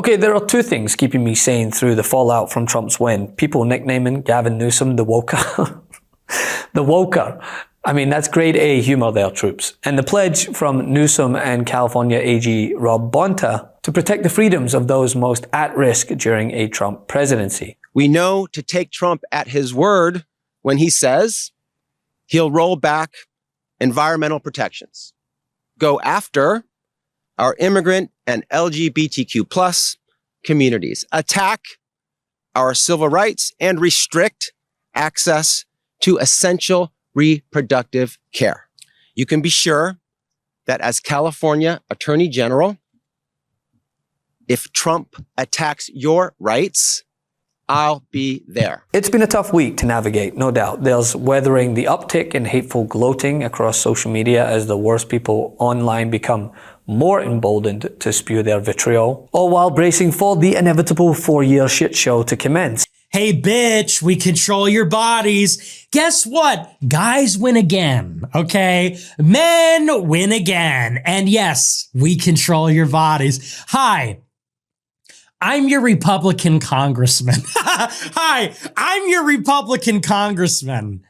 Okay, there are two things keeping me sane through the fallout from Trump's win. People nicknaming Gavin Newsom the Woker. The Woker. I mean, that's grade A humor there, troops. And the pledge from Newsom and California AG Rob Bonta to protect the freedoms of those most at risk during a Trump presidency. We know to take Trump at his word when he says he'll roll back environmental protections, go after our immigrant and LGBTQ plus communities, attack our civil rights, and restrict access to essential reproductive care. You can be sure that as California Attorney General, if Trump attacks your rights, I'll be there. It's been a tough week to navigate, no doubt. There's weathering the uptick in hateful gloating across social media as the worst people online become more emboldened to spew their vitriol, all while bracing for the inevitable 4-year shit show to commence. Hey bitch, we control your bodies. Guess what? Guys win again, okay? Men win again. And yes, we control your bodies. Hi, I'm your Republican congressman. Hi, I'm your Republican congressman.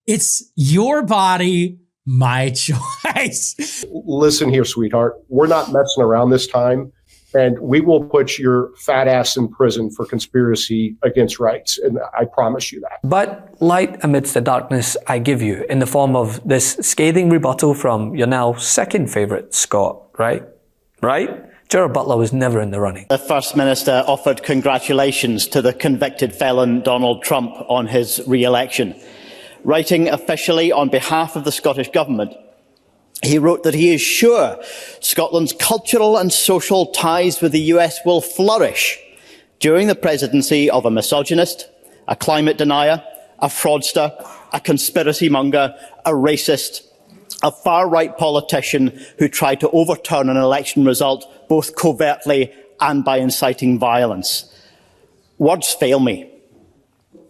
It's your body, my choice. Listen here, sweetheart. We're not messing around this time, and we will put your fat ass in prison for conspiracy against rights, and I promise you that. But light amidst the darkness I give you in the form of this scathing rebuttal from your now second favorite Scott, right? Right? Gerald Butler was never in the running. The First Minister offered congratulations to the convicted felon Donald Trump on his re-election. Writing officially on behalf of the Scottish Government, he wrote that he is sure Scotland's cultural and social ties with the US will flourish during the presidency of a misogynist, a climate denier, a fraudster, a conspiracy monger, a racist, a far-right politician who tried to overturn an election result both covertly and by inciting violence. Words fail me.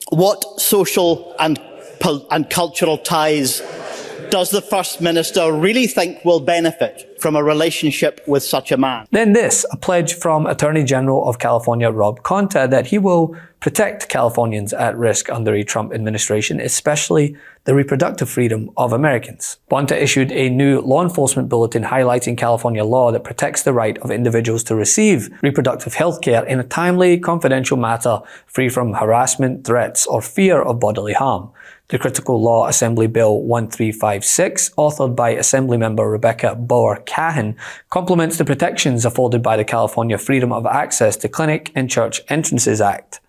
What social and cultural ties does the First Minister really think will benefit from a relationship with such a man? Then this, a pledge from Attorney General of California Rob Bonta that he will protect Californians at risk under a Trump administration, especially the reproductive freedom of Americans. Bonta issued a new law enforcement bulletin highlighting California law that protects the right of individuals to receive reproductive health care in a timely, confidential matter free from harassment, threats, or fear of bodily harm. The Critical Law Assembly Bill 1356, authored by Assemblymember Rebecca Bauer-Cahan, complements the protections afforded by the California Freedom of Access to Clinic and Church Entrances Act,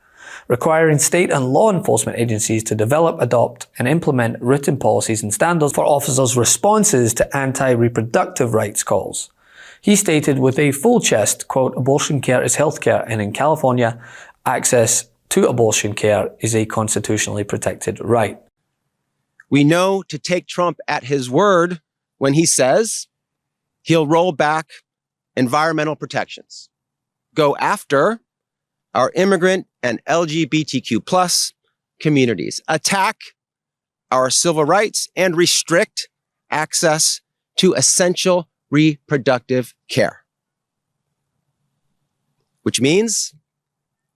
requiring state and law enforcement agencies to develop, adopt, and implement written policies and standards for officers' responses to anti-reproductive rights calls. He stated with a full chest, quote, "Abortion care is health care, and in California, access to abortion care is a constitutionally protected right." We know to take Trump at his word when he says he'll roll back environmental protections, go after our immigrant and LGBTQ plus communities, attack our civil rights, and restrict access to essential reproductive care. Which means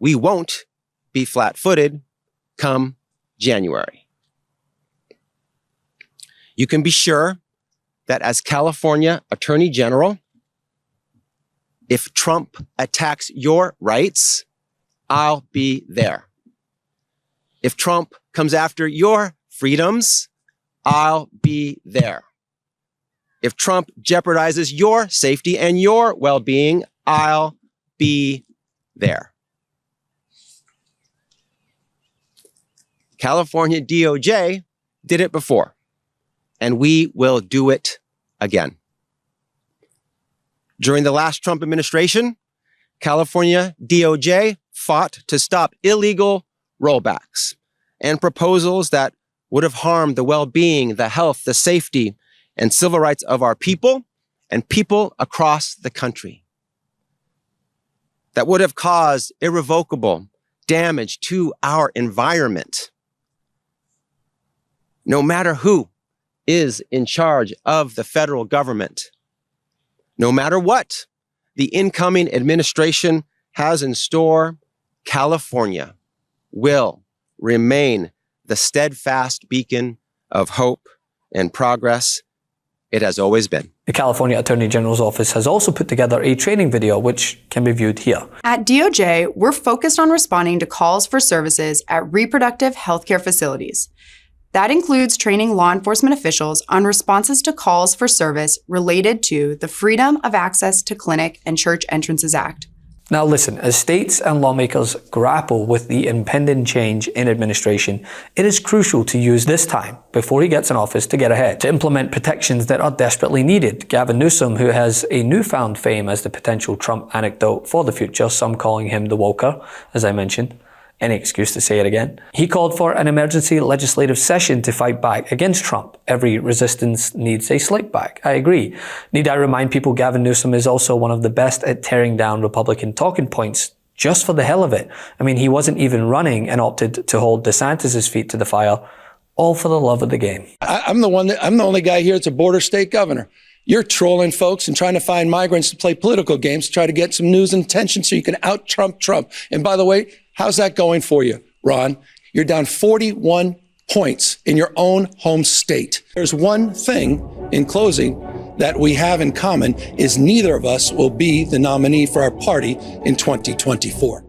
we won't be flat-footed come January. You can be sure that as California Attorney General, if Trump attacks your rights, I'll be there. If Trump comes after your freedoms, I'll be there. If Trump jeopardizes your safety and your well-being, I'll be there. California DOJ did it before, and we will do it again. During the last Trump administration, California DOJ fought to stop illegal rollbacks and proposals that would have harmed the well-being, the health, the safety, and civil rights of our people and people across the country. That would have caused irrevocable damage to our environment. No matter who is in charge of the federal government, no matter what the incoming administration has in store, California will remain the steadfast beacon of hope and progress it has always been. The California Attorney General's office has also put together a training video which can be viewed here. At DOJ, we're focused on responding to calls for services at reproductive healthcare facilities. That includes training law enforcement officials on responses to calls for service related to the Freedom of Access to Clinic and Church Entrances Act. Now listen, as states and lawmakers grapple with the impending change in administration, it is crucial to use this time before he gets in office to get ahead, to implement protections that are desperately needed. Gavin Newsom, who has a newfound fame as the potential Trump anecdote for the future, some calling him the woker, as I mentioned, any excuse to say it again. He called for an emergency legislative session to fight back against Trump. Every resistance needs a slick back. I agree. Need I remind people Gavin Newsom is also one of the best at tearing down Republican talking points just for the hell of it. I mean, he wasn't even running and opted to hold DeSantis' feet to the fire, all for the love of the game. I'm the only guy here that's a border state governor. You're trolling folks and trying to find migrants to play political games to try to get some news and attention so you can out-Trump Trump. And by the way, how's that going for you, Ron? You're down 41 points in your own home state. There's one thing in closing that we have in common is neither of us will be the nominee for our party in 2024.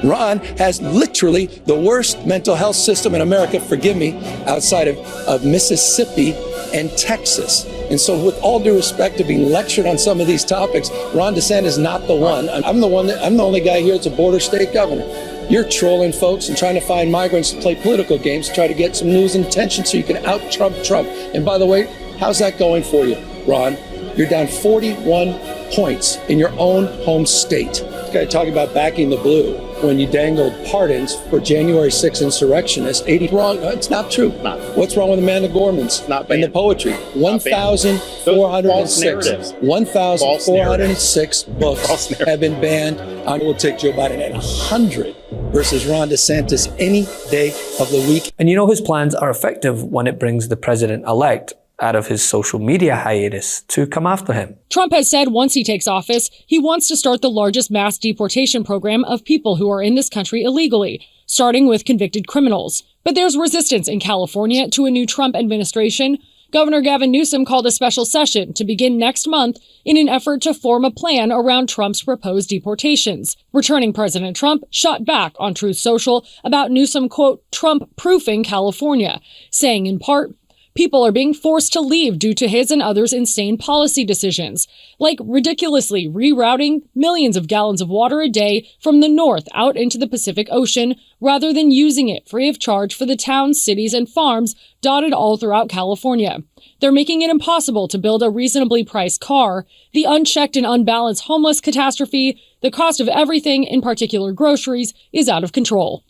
Ron has literally the worst mental health system in America, forgive me, outside of Mississippi and Texas. And so with all due respect to being lectured on some of these topics, Ron DeSantis is not the one. I'm the only guy here that's a border state governor. You're trolling folks and trying to find migrants to play political games to try to get some news and attention so you can out-Trump Trump. And by the way, how's that going for you, Ron? You're down 41 points in your own home state. This guy talking about backing the blue when you dangled pardons for January 6th insurrectionists. 80 wrong. No, it's not true. What's wrong with Amanda Gorman's and the poetry? 1,406. 1,406 books have been banned. I will take Joe Biden at 100 versus Ron DeSantis any day of the week. And you know his plans are effective when it brings the president-elect out of his social media hiatus to come after him. Trump has said once he takes office, he wants to start the largest mass deportation program of people who are in this country illegally, starting with convicted criminals. But there's resistance in California to a new Trump administration. Governor Gavin Newsom called a special session to begin next month in an effort to form a plan around Trump's proposed deportations. Returning President Trump shot back on Truth Social about Newsom, quote, Trump-proofing California, saying in part, people are being forced to leave due to his and others' insane policy decisions, like ridiculously rerouting millions of gallons of water a day from the north out into the Pacific Ocean rather than using it free of charge for the towns, cities, and farms dotted all throughout California. They're making it impossible to build a reasonably priced car, the unchecked and unbalanced homeless catastrophe, the cost of everything, in particular groceries, is out of control.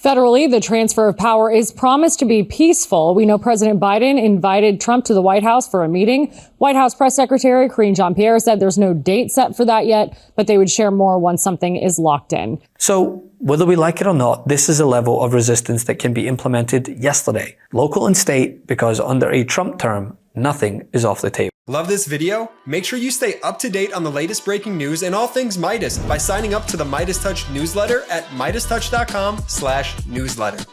Federally, the transfer of power is promised to be peaceful. We know President Biden invited Trump to the White House for a meeting. White House Press Secretary Karine Jean-Pierre said there's no date set for that yet, but they would share more once something is locked in. So, whether we like it or not, this is a level of resistance that can be implemented yesterday, local and state, because under a Trump term, nothing is off the table. Love this video? Make sure you stay up to date on the latest breaking news and all things Midas by signing up to the MeidasTouch newsletter at MeidasTouch.com/newsletter.